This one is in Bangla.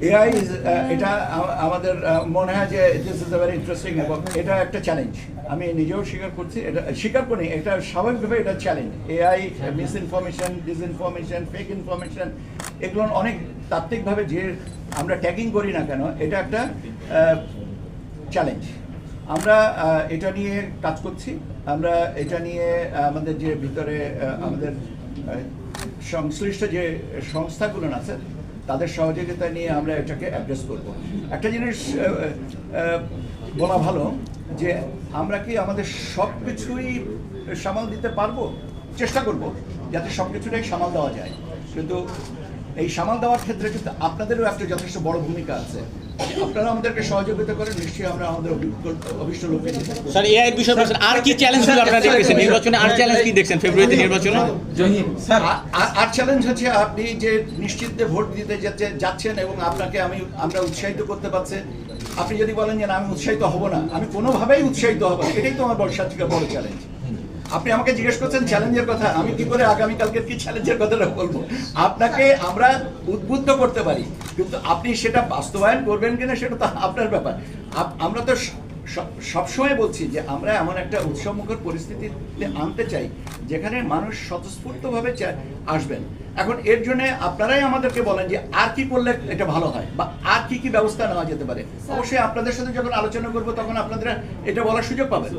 এআই এটা আমাদের মনে হয় যে দিস ইজ ভেরি ইন্টারেস্টিং এবং এটা একটা চ্যালেঞ্জ। আমি নিজেও স্বীকার করছি, এটা স্বীকার করি, এটা স্বাভাবিকভাবে এটা challenge. AI, miss information, disinformation, fake information, এগুলো অনেক তাত্ত্বিকভাবে যে আমরা ট্যাগিং করি না কেন, এটা একটা চ্যালেঞ্জ। আমরা এটা নিয়ে কাজ করছি। আমরা এটা নিয়ে আমাদের যে ভিতরে আমাদের সংশ্লিষ্ট যে সংস্থাগুলো আছে তাদের সহযোগিতা নিয়ে আমরা এটাকে অ্যাড্রেস করব। একটা জিনিস বলা ভালো যে আমরা কি আমাদের সব কিছুই সামাল দিতে পারবো, চেষ্টা করব যাতে সব কিছুটাই সামাল দেওয়া যায়, কিন্তু এই সামাল দেওয়ার ক্ষেত্রে কিন্তু আপনাদেরও একটা যথেষ্ট বড় ভূমিকা আছে। আপনারা আমাদেরকে সহযোগিতা করেন, নিশ্চয়ই আমরা আমাদের অভিষ্ট লক্ষ্যে যেতে পারবো। স্যার, এআই বিষয় আর কি চ্যালেঞ্জগুলো আপনারা দেখতেছেন নির্বাচনে? আর চ্যালেঞ্জ কি দেখছেন ফেব্রুয়ারিতে নির্বাচনে? স্যার, আর চ্যালেঞ্জ হচ্ছে আপনি যে নিশ্চিত ভোট দিতে যাচ্ছেন এবং আপনাকে আমরা উৎসাহিত করতে পারছি। আপনি যদি বলেন যে না আমি উৎসাহিত হব না, আমি কোনোভাবেই উৎসাহিত হব না, এটাই তো আমার সবচেয়ে বড় চ্যালেঞ্জ। আপনি আমাকে জিজ্ঞেস করছেন চ্যালেঞ্জের কথা, আমি কি করে আগামীকালকে কি চ্যালেঞ্জের কথাটা বলবো? আপনাকে আমরা উদ্বুদ্ধ করতে পারি, কিন্তু আপনি সেটা বাস্তবায়ন করবেন কিনা সেটা তো আপনার ব্যাপার। আমরা তো সবসময় বলছি যে আমরা এমন একটা উৎসবমুখর পরিস্থিতিতে আনতে চাই যেখানে মানুষ স্বতঃস্ফূর্তভাবে আসবেন। এখন এর জন্য আপনারাই আমাদেরকে বলেন যে আর কি করলে এটা ভালো হয় বা আর কি কি ব্যবস্থা নেওয়া যেতে পারে। অবশ্যই আপনাদের সাথে যখন আলোচনা করবো তখন আপনারা এটা বলার সুযোগ পাবেন।